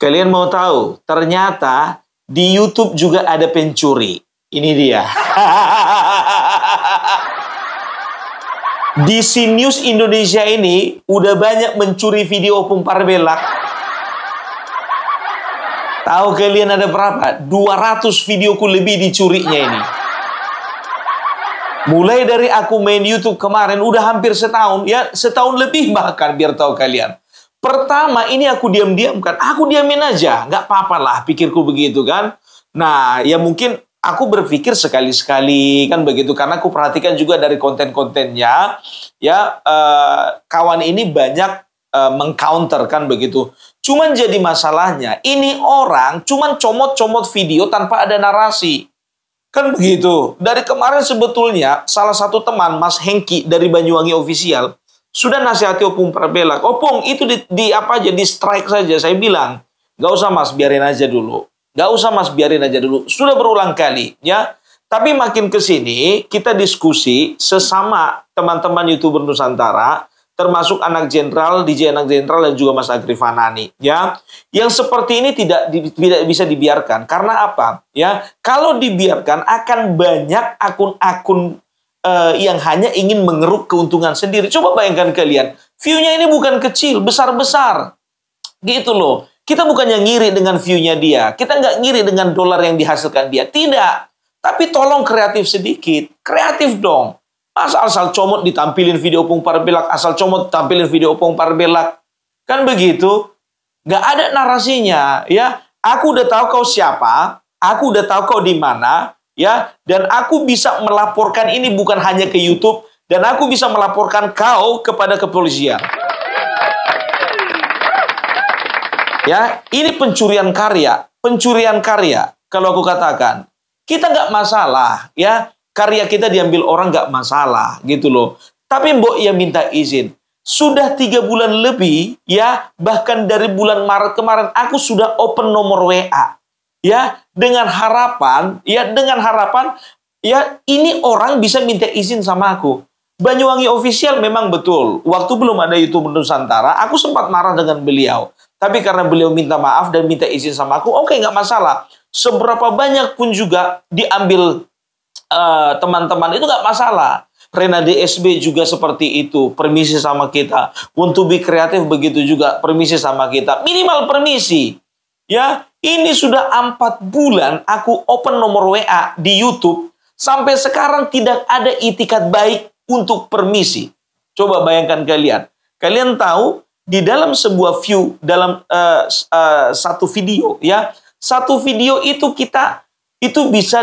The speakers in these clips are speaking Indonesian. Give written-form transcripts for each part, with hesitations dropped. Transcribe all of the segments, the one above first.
Kalian mau tahu? Ternyata di YouTube juga ada pencuri. Ini dia. Di News Indonesia ini udah banyak mencuri video Opung Parbelak. Tahu kalian ada berapa? 200 videoku lebih dicurinya ini. Mulai dari aku main YouTube kemarin udah hampir setahun, ya setahun lebih bahkan, biar tahu kalian. Pertama ini aku diam-diamkan, aku diamin aja, nggak apa-apa lah, pikirku begitu kan. Nah, ya mungkin aku berpikir sekali-sekali kan begitu, karena aku perhatikan juga dari konten-kontennya, ya kawan ini banyak mengcounter kan begitu. Cuman jadi masalahnya, ini orang cuman comot-comot video tanpa ada narasi. Kan begitu. Dari kemarin sebetulnya salah satu teman, Mas Hengki dari Banyuwangi Official, sudah nasihati Opung Parbelak. Opung, itu di apa aja, di strike saja. Saya bilang, nggak usah mas, biarin aja dulu. Nggak usah mas, biarin aja dulu. Sudah berulang kali, ya. Tapi makin ke sini, kita diskusi sesama teman-teman YouTuber Nusantara, termasuk anak jenderal, DJ anak jenderal, dan juga Mas Agri Fanani, ya. Yang seperti ini tidak bisa dibiarkan. Karena apa? Ya, kalau dibiarkan akan banyak akun-akun yang hanya ingin mengeruk keuntungan sendiri. Coba bayangkan kalian, view-nya ini bukan kecil, besar-besar. Gitu loh. Kita bukannya ngiri dengan view-nya dia. Kita nggak ngiri dengan dolar yang dihasilkan dia. Tidak. Tapi tolong kreatif sedikit. Kreatif dong. Asal comot ditampilin video Opung Parbelak, asal comot tampilin video Opung Parbelak. Kan begitu? Nggak ada narasinya, ya. Aku udah tahu kau siapa, aku udah tahu kau di mana, ya. Dan aku bisa melaporkan ini bukan hanya ke YouTube, dan aku bisa melaporkan kau kepada kepolisian. Ya, ini pencurian karya. Pencurian karya, kalau aku katakan. Kita nggak masalah, ya. Karya kita diambil orang nggak masalah, gitu loh. Tapi mbok ya minta izin. Sudah 3 bulan lebih, ya, bahkan dari bulan Maret kemarin, aku sudah open nomor WA. Ya, dengan harapan, ya, ini orang bisa minta izin sama aku. Banyuwangi Official memang betul. Waktu belum ada YouTube Nusantara, aku sempat marah dengan beliau. Tapi karena beliau minta maaf dan minta izin sama aku, oke, nggak masalah. Seberapa banyak pun juga diambil teman-teman itu nggak masalah. Rena DSB juga seperti itu, permisi sama kita. Untuk be kreatif begitu juga, permisi sama kita. Minimal permisi. Ya, ini sudah 4 bulan aku open nomor WA di YouTube. Sampai sekarang tidak ada itikat baik untuk permisi. Coba bayangkan kalian. Kalian tahu, di dalam sebuah view, dalam satu video, ya, satu video itu itu bisa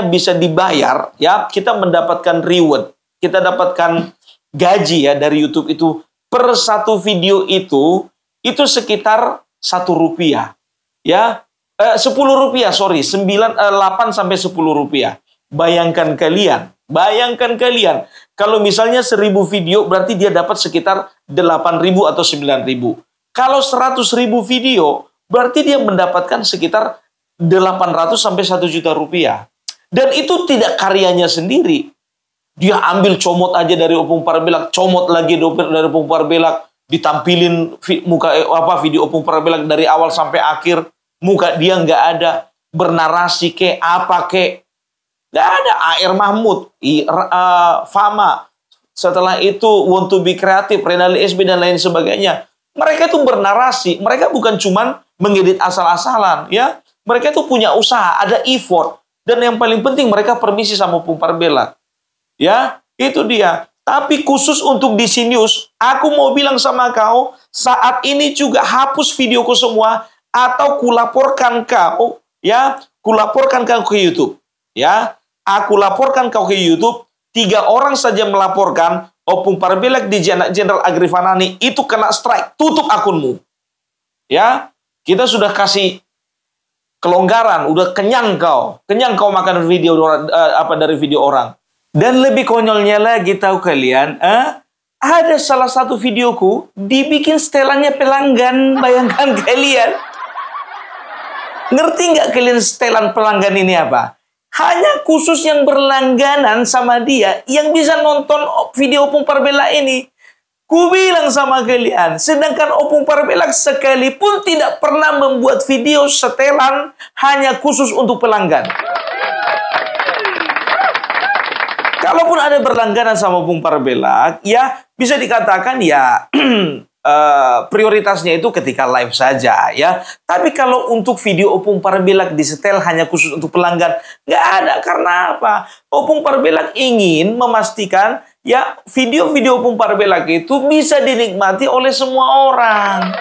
bisa dibayar, ya, kita mendapatkan reward, kita dapatkan gaji, ya, dari YouTube itu per satu video itu sekitar Rp1, ya, Rp10, sorry, 8 sampai Rp10. Bayangkan kalian, kalau misalnya 1000 video berarti dia dapat sekitar 8.000 atau 9.000. Kalau 100.000 video berarti dia mendapatkan sekitar 800 sampai 1 juta rupiah. Dan itu tidak karyanya sendiri. Dia ambil comot aja dari Opung Parbelak, comot lagi dari Opung Parbelak, ditampilin video Opung Parbelak dari awal sampai akhir, muka dia nggak ada, bernarasi ke apa ke, nggak ada. AR Mahmud, Fama, setelah itu Want to be Creative, Renali SB dan lain sebagainya. Mereka itu bernarasi, mereka bukan cuman mengedit asal-asalan, ya. Mereka itu punya usaha, ada effort. Dan yang paling penting mereka permisi sama Opung Parbelak. Ya, itu dia. Tapi khusus untuk di News, aku mau bilang sama kau, saat ini juga hapus videoku semua, atau kulaporkan kau, ya, kulaporkan kau ke YouTube. Ya, aku laporkan kau ke YouTube, 3 orang saja melaporkan, Opung Parbelak di Jenderal Agri Fanani, itu kena strike, tutup akunmu. Ya, kita sudah kasih kelonggaran, udah kenyang kau makan video dari video orang. Dan lebih konyolnya lagi, tahu kalian, ada salah satu videoku dibikin setelannya pelanggan. Bayangkan kalian, ngerti nggak kalian setelan pelanggan ini apa? Hanya khusus yang berlangganan sama dia yang bisa nonton video Opung Parbelak ini. Ku bilang sama kalian, sedangkan Opung Parbelak sekalipun tidak pernah membuat video setelan hanya khusus untuk pelanggan. Kalaupun ada berlangganan sama Opung Parbelak, ya bisa dikatakan ya prioritasnya itu ketika live saja ya. Tapi kalau untuk video Opung Parbelak disetel hanya khusus untuk pelanggan, nggak ada. Karena apa? Opung Parbelak ingin memastikan ya video-video Opung Parbelak itu bisa dinikmati oleh semua orang.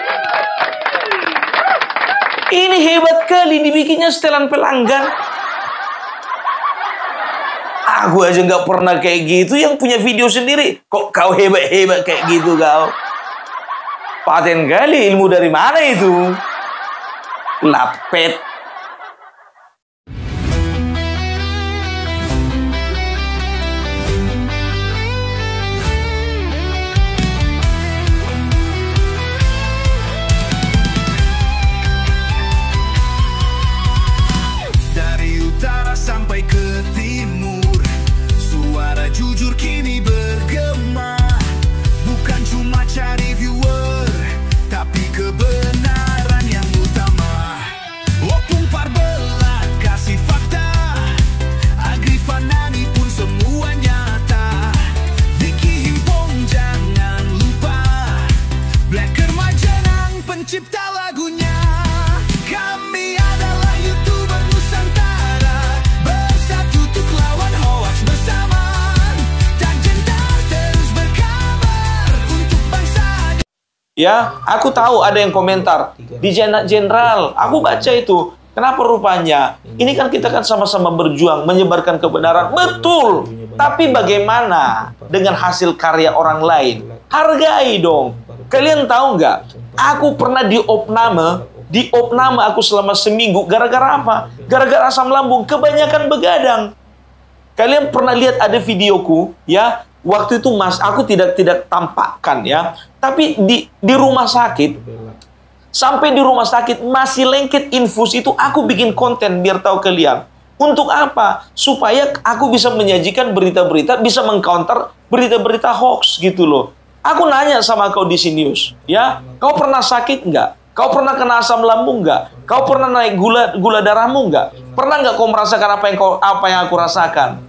Ini hebat kali dibikinnya setelan pelanggan. Aku aja nggak pernah kayak gitu, yang punya video sendiri. Kok kau hebat-hebat kayak gitu kau? Paten kali, ilmu dari mana itu? Lapet. Dari utara sampai ke timur, suara jujur kini bergema. Bukan cuma cari viewer, tapi kebenaran yang utama. Opung Parbelak kasih fakta, Agri Fanani pun semua nyata. Vicky Himpong jangan lupa, Blacker Majanang pencipta lagunya. Kami adalah YouTuber Nusantara, bersatu untuk lawan hoax bersama. Tak gentar terus berkabar untuk bangsa. Ya, aku tahu ada yang komentar di Jenderal. Aku baca itu. Kenapa rupanya? Ini kan kita kan sama-sama berjuang menyebarkan kebenaran. Betul. Tapi bagaimana dengan hasil karya orang lain? Hargai dong. Kalian tahu nggak? Aku pernah diopname aku selama seminggu. Gara-gara apa? Gara-gara asam lambung. Kebanyakan begadang. Kalian pernah lihat ada videoku, ya? Waktu itu aku tidak tampakkan ya. Tapi di rumah sakit, sampai di rumah sakit masih lengket infus itu, aku bikin konten biar tahu kalian. Untuk apa? Supaya aku bisa menyajikan berita-berita, bisa mengcounter berita-berita hoax gitu loh. Aku nanya sama kau di Sinius, ya, kau pernah sakit nggak? Kau pernah kena asam lambung nggak? Kau pernah naik gula darahmu nggak? Pernah nggak kau merasakan apa yang aku rasakan?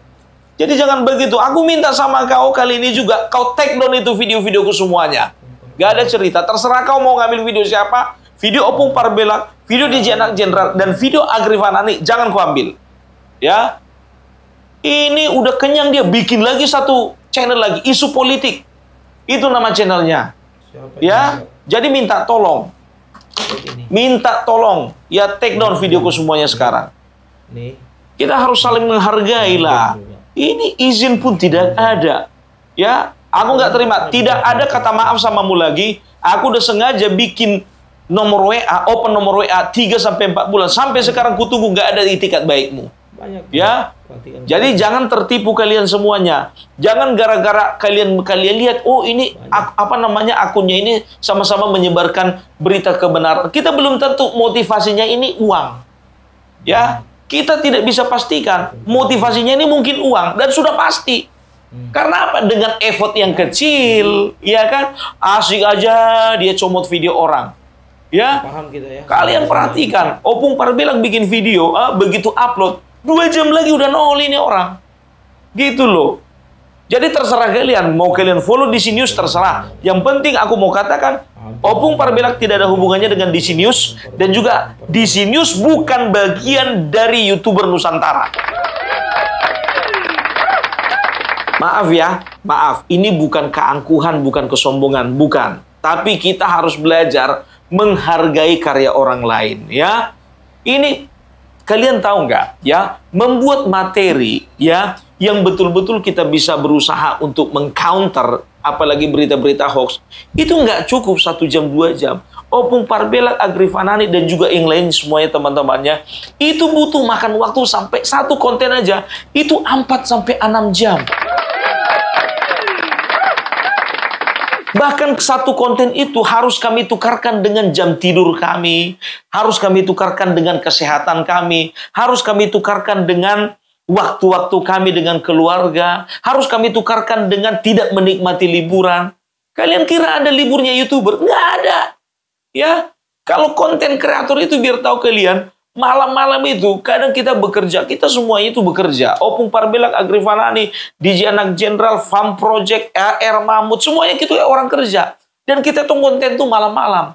Jadi jangan begitu. Aku minta sama kau kali ini juga, kau take down itu video-videoku semuanya. Gak ada cerita. Terserah kau mau ngambil video siapa, video Opung Parbelak, video DJ Anak Jenderal, dan video Agri Fanani, jangan kau ambil. Ya, ini udah kenyang dia bikin lagi satu channel lagi, isu politik. Itu nama channelnya. Ya, jadi minta tolong. Ya take down videoku semuanya sekarang. Kita harus saling menghargai lah. Ini izin pun tidak ada. Ya, aku nggak terima. Tidak ada kata maaf samamu lagi. Aku udah sengaja bikin nomor WA, open nomor WA 3-4 bulan. Sampai sekarang kutunggu nggak ada itikat baikmu. Ya, jadi jangan tertipu kalian semuanya. Jangan gara-gara kalian lihat, oh ini akunnya ini sama-sama menyebarkan berita kebenaran. Kita belum tentu motivasinya ini uang. Ya, kita tidak bisa pastikan motivasinya ini mungkin uang, dan sudah pasti. Karena apa? Dengan effort yang kecil, ya kan? Asik aja dia comot video orang. Ya, Paham kita ya. kalian perhatikan, Opung Parbelak bikin video, begitu upload 2 jam lagi udah nol ini orang. Gitu loh. Jadi terserah kalian, mau kalian follow DC News terserah. Yang penting aku mau katakan, Opung Parbelak tidak ada hubungannya dengan DC News, dan juga DC News bukan bagian dari YouTuber Nusantara. Maaf ya, maaf. Ini bukan keangkuhan, bukan kesombongan, bukan. Tapi kita harus belajar menghargai karya orang lain, ya. Ini kalian tahu nggak, ya? Membuat materi, ya, yang betul-betul kita bisa berusaha untuk mengcounter, apalagi berita-berita hoax, itu nggak cukup 1 jam 2 jam. Opung Parbelak, Agri Fanani, dan juga yang lain semuanya teman-temannya, itu butuh makan waktu sampai satu konten aja itu 4-6 jam. Bahkan satu konten itu harus kami tukarkan dengan jam tidur kami, harus kami tukarkan dengan kesehatan kami, harus kami tukarkan dengan waktu-waktu kami dengan keluarga, harus kami tukarkan dengan tidak menikmati liburan. Kalian kira ada liburnya YouTuber? Nggak ada. Ya, kalau konten kreator itu biar tahu kalian, malam-malam itu kadang kita bekerja, kita semuanya itu bekerja. Opung Parbelak, Agrifanani, DJ Anak Jenderal, Farm Project, AR Mamut, semuanya kita orang kerja. Dan kita tuh konten tuh malam-malam.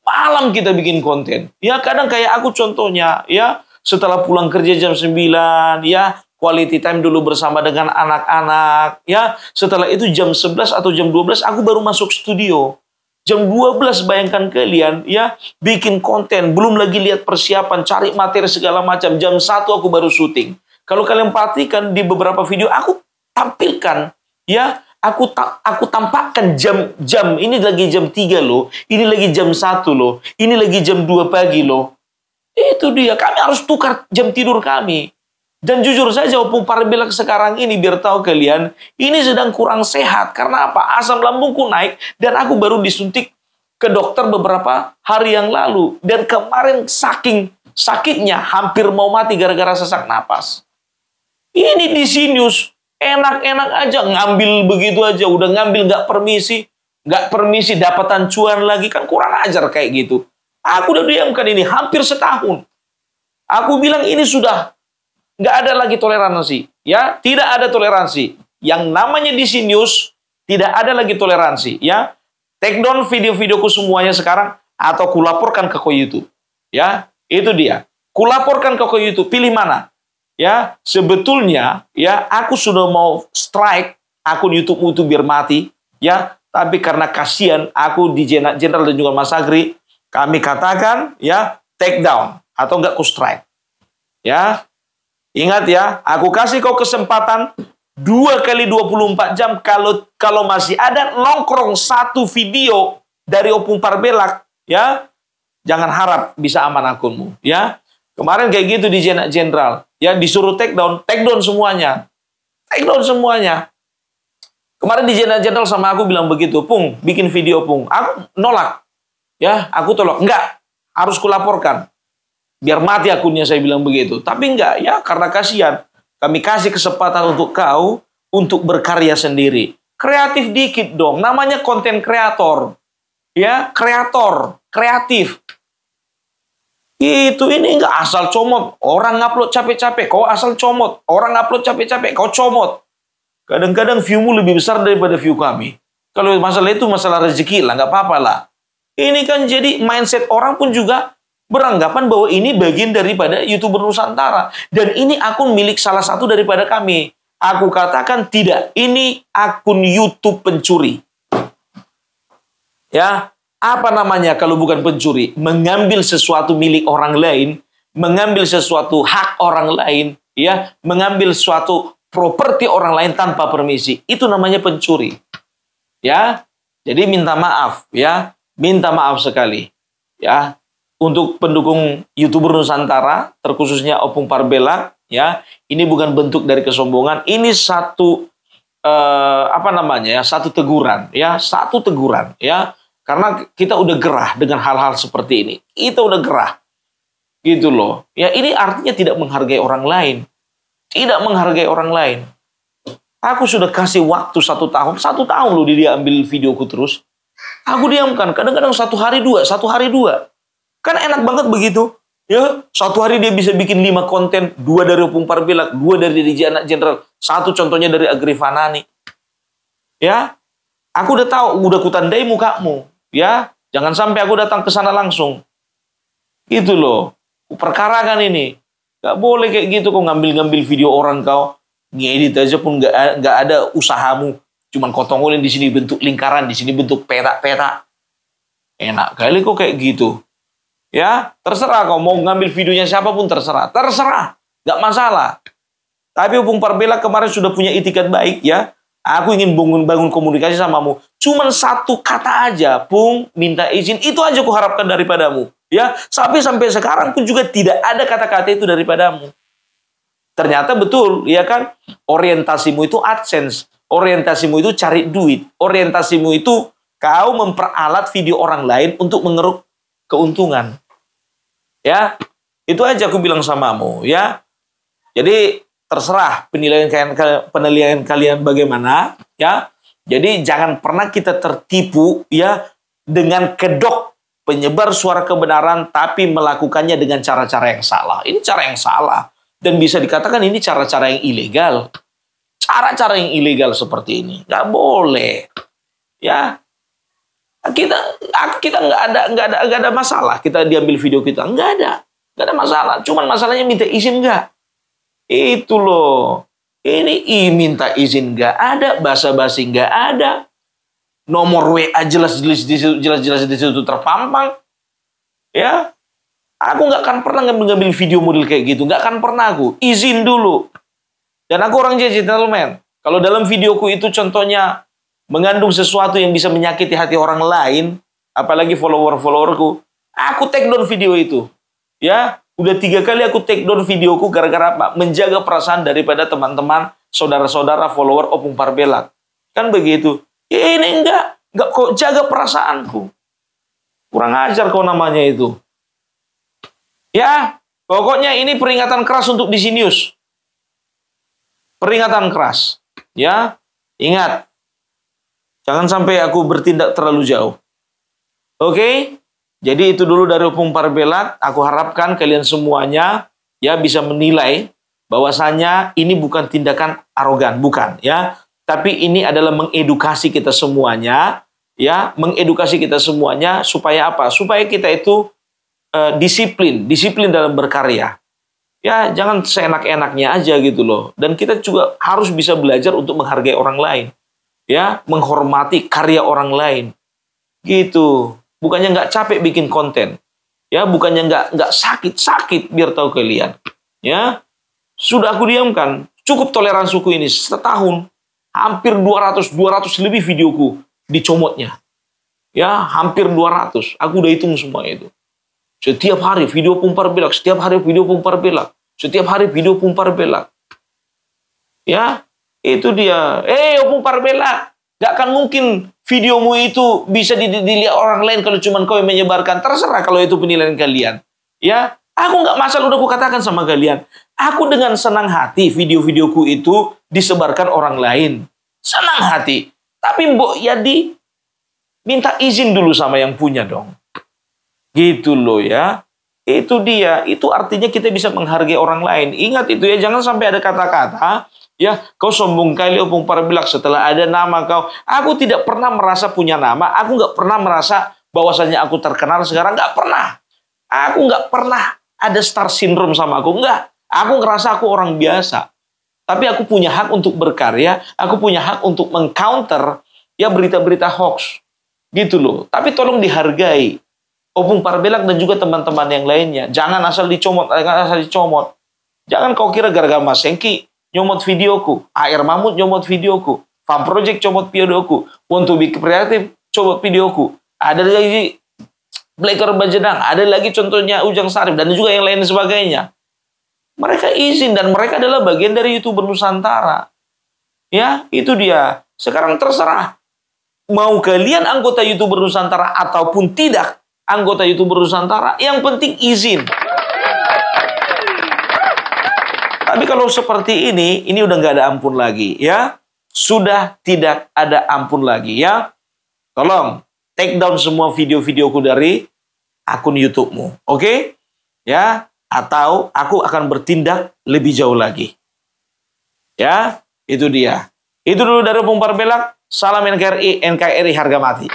Malam kita bikin konten. Ya, kadang kayak aku contohnya, ya, setelah pulang kerja jam 9, ya, quality time dulu bersama dengan anak-anak, ya. Setelah itu jam 11 atau jam 12 aku baru masuk studio. Jam 12 bayangkan kalian, ya, bikin konten, belum lagi lihat persiapan, cari materi segala macam. Jam 1 aku baru syuting. Kalau kalian perhatikan di beberapa video aku tampilkan, ya, aku tampakkan jam ini lagi jam 3 loh, ini lagi jam 1 loh, ini lagi jam 2 pagi loh. Itu dia, kami harus tukar jam tidur kami. Dan jujur saja Opung Parbelak sekarang ini biar tahu kalian, ini sedang kurang sehat. Karena apa? Asam lambungku naik dan aku baru disuntik ke dokter beberapa hari yang lalu. Dan kemarin saking sakitnya hampir mau mati gara-gara sesak napas. Ini di Sinius enak-enak aja ngambil begitu aja, udah ngambil nggak permisi dapatan cuan lagi, kan kurang ajar kayak gitu. Aku udah diamkan ini hampir setahun. Aku bilang ini sudah nggak ada lagi toleransi, ya, tidak ada toleransi. Yang namanya di Sinius tidak ada lagi toleransi, ya. Take down video-videoku semuanya sekarang atau kulaporkan ke YouTube, ya. Itu dia. Kulaporkan ke YouTube, pilih mana? Ya, sebetulnya ya aku sudah mau strike akun YouTube itu biar mati, ya. Tapi karena kasihan aku di Jenderal dan juga Mas Agri, kami katakan ya take down atau enggak ku strike. Ya. Ingat ya, aku kasih kau kesempatan 2 kali 24 jam. Kalau masih ada nongkrong satu video dari Opung Parbelak, ya, jangan harap bisa aman akunmu, ya. Kemarin kayak gitu di Jenderal, ya, disuruh take down semuanya. Take down semuanya. Kemarin di Jenderal sama aku bilang begitu, Pung, bikin video Pung. Aku nolak. Ya, aku tolak. Enggak, harus kulaporkan. Biar mati akunnya, saya bilang begitu. Tapi enggak, ya, karena kasihan. Kami kasih kesempatan untuk kau untuk berkarya sendiri. Kreatif dikit dong. Namanya konten kreator. Ya, kreator, kreatif. Itu ini enggak asal comot. Orang ngupload capek-capek, kau asal comot. Orang ngupload capek-capek, kau comot. Kadang-kadang view-mu lebih besar daripada view kami. Kalau masalah itu masalah rezeki lah, nggak apa-apa lah. Ini kan jadi mindset orang pun juga beranggapan bahwa ini bagian daripada YouTuber Nusantara. Dan ini akun milik salah satu daripada kami. Aku katakan tidak. Ini akun YouTube pencuri. Ya, apa namanya kalau bukan pencuri? Mengambil sesuatu milik orang lain, mengambil sesuatu hak orang lain, ya, mengambil suatu properti orang lain tanpa permisi. Itu namanya pencuri. Ya. Jadi minta maaf, ya. Minta maaf sekali. Ya. Untuk pendukung YouTuber Nusantara, terkhususnya Opung Parbelak, ya, ini bukan bentuk dari kesombongan, ini satu satu teguran, ya, karena kita udah gerah dengan hal-hal seperti ini, kita udah gerah, gitu loh, ya. Ini artinya tidak menghargai orang lain, Aku sudah kasih waktu 1 tahun loh dia ambil videoku terus, aku diamkan, kadang-kadang 1 hari 2, Kan enak banget begitu. Ya, 1 hari dia bisa bikin 5 konten, 2 dari Opung Parbelak, 2 dari DJ Anak Jenderal, 1 contohnya dari Agrifanani. Ya. Aku udah tahu, udah kutandai mukamu, ya. Jangan sampai aku datang ke sana langsung. Gitu loh. Perkarakan ini. Gak boleh kayak gitu kok ngambil-ngambil video orang kau, ngedit aja pun gak ada usahamu. Cuman kotongolin di sini bentuk lingkaran, di sini bentuk petak-petak. Enak kali kok kayak gitu. Ya, terserah kau mau ngambil videonya siapapun terserah, nggak masalah. Tapi Opung Parbelak kemarin sudah punya itikat baik, ya. Aku ingin bangun komunikasi samamu. Cuman 1 kata aja, Pung, minta izin, itu aja aku harapkan daripadamu, ya. Sampai sekarang pun juga tidak ada kata-kata itu daripadamu. Ternyata betul, ya kan? Orientasimu itu AdSense, orientasimu itu cari duit, orientasimu itu kau memperalat video orang lain untuk mengeruk keuntungan. Ya, itu aja aku bilang samamu, ya. Jadi terserah penilaian kalian bagaimana, ya. Jadi jangan pernah kita tertipu ya dengan kedok penyebar suara kebenaran tapi melakukannya dengan cara-cara yang salah. Ini cara yang salah dan bisa dikatakan ini cara-cara yang ilegal. Cara-cara yang ilegal seperti ini nggak boleh. Ya, kita nggak ada masalah. Kita diambil video kita nggak ada masalah. Cuman masalahnya minta izin nggak? Itu loh. Ini minta izin nggak ada, basa-basi nggak ada. Nomor WA jelas-jelas di situ terpampang. Ya, aku nggak akan pernah ngambil video model kayak gitu. Nggak akan pernah aku. Izin dulu. Dan aku orang gentleman. Kalau dalam videoku itu contohnya mengandung sesuatu yang bisa menyakiti hati orang lain, apalagi follower-followerku, aku take down video itu. Ya, udah 3 kali aku take down videoku gara-gara apa? Menjaga perasaan daripada teman-teman, saudara-saudara, follower Opung Parbelak. Kan begitu. Ini enggak kok jaga perasaanku. Kurang ajar kau namanya itu. Ya, pokoknya ini peringatan keras untuk Disinius. Peringatan keras. Ya, ingat. Jangan sampai aku bertindak terlalu jauh. Oke? Jadi itu dulu dari Opung Parbelak. Aku harapkan kalian semuanya ya bisa menilai bahwasanya ini bukan tindakan arogan, bukan ya. Tapi ini adalah mengedukasi kita semuanya, ya, mengedukasi kita semuanya supaya apa? Supaya kita itu disiplin dalam berkarya. Ya, jangan seenak-enaknya aja gitu loh. Dan kita juga harus bisa belajar untuk menghargai orang lain, ya, menghormati karya orang lain, gitu. Bukannya nggak capek bikin konten, ya, bukannya nggak sakit biar tahu kalian, ya. Sudah aku diamkan, cukup toleransiku ini setahun. Hampir 200 lebih videoku dicomotnya. Ya, hampir 200. Aku udah hitung semua itu. Setiap hari video Opung Parbelak, setiap hari video Opung Parbelak, setiap hari video Opung Parbelak. Ya, itu dia. Opung Parbelak, gak akan mungkin videomu itu bisa dilihat orang lain kalau cuma kau yang menyebarkan. Terserah kalau itu penilaian kalian. Ya, aku nggak masalah, udah aku katakan sama kalian. Aku dengan senang hati video-videoku itu disebarkan orang lain. Senang hati. Tapi Mbok Yadi minta izin dulu sama yang punya dong. Gitu loh ya. Itu dia. Itu artinya kita bisa menghargai orang lain. Ingat itu ya. Jangan sampai ada kata-kata. Ya, kau sombong kali Opung Parbelak setelah ada nama kau. Aku tidak pernah merasa punya nama. Aku nggak pernah merasa bahwasanya aku terkenal sekarang. Nggak pernah. Aku nggak pernah ada star syndrome sama aku. Nggak. Aku ngerasa aku orang biasa. Tapi aku punya hak untuk berkarya. Aku punya hak untuk mengcounter ya berita-berita hoax. Gitu loh. Tapi tolong dihargai. Opung Parbelak dan juga teman-teman yang lainnya. Jangan asal dicomot. Jangan kau kira gara-gara Mas Hengki nyomot videoku. AR Mahmud nyomot videoku. Farm Project comot videoku. Want to be Creative comot videoku. Ada lagi Blacker Bajedang. Ada lagi contohnya Ujang Sarif. Dan juga yang lain sebagainya. Mereka izin dan mereka adalah bagian dari YouTuber Nusantara. Ya, itu dia. Sekarang terserah. Mau kalian anggota YouTuber Nusantara ataupun tidak anggota YouTuber Nusantara, yang penting izin. Tapi kalau seperti ini udah nggak ada ampun lagi, ya. Sudah tidak ada ampun lagi, ya. Tolong take down semua video-videoku dari akun YouTube-mu, oke? Ya. Atau aku akan bertindak lebih jauh lagi. Ya, itu dia. Itu dulu dari Opung Parbelak. Salam NKRI harga mati.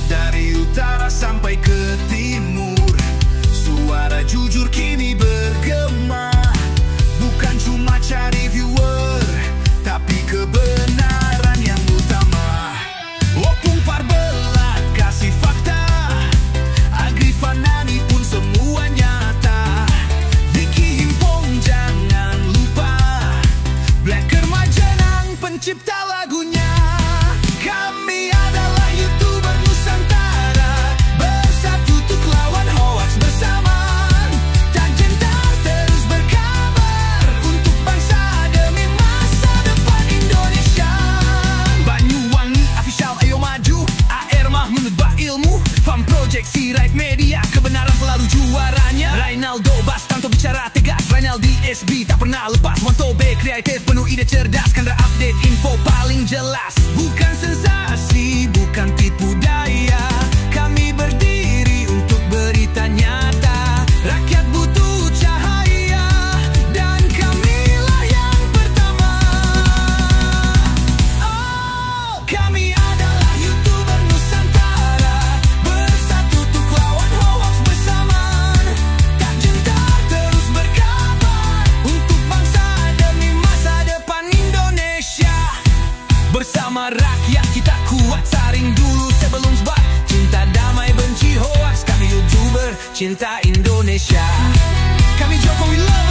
Dari utara sampai ke timur, suara jujur kini bergema. Bukan cuma cari viewer, tapi kebenaran yang utama. Opung Parbelak kasih fakta, Agri Fanani pun semua nyata. Vicky Himpong jangan lupa, Blacker Majenang pencipta lagunya. Kami adalah YouTuber Nusantara, bersatu untuk lawan hoax bersama. Tak gentar terus berkabar untuk bangsa demi masa depan Indonesia. Banyuwangi tak pernah lepas. Montobek kreatif penuh ide cerdas, Kandra update info paling jelas. Bukan sensasi, bukan tipu daya, kami berdiri untuk berita nyata. Rakyat butuh cahaya dan kamilah yang pertama. Oh, kami adalah YouTuber Nusantara, bersatu untuk lawan hoax bersamaan. Tak gentar terus berkabar untuk bangsa demi masa depan Indonesia. Bersama rakyat kita kuat, saring dulu sebelum sebar. Cinta damai benci hoax, kami YouTuber cinta Indonesia. Kami Jokowi Love.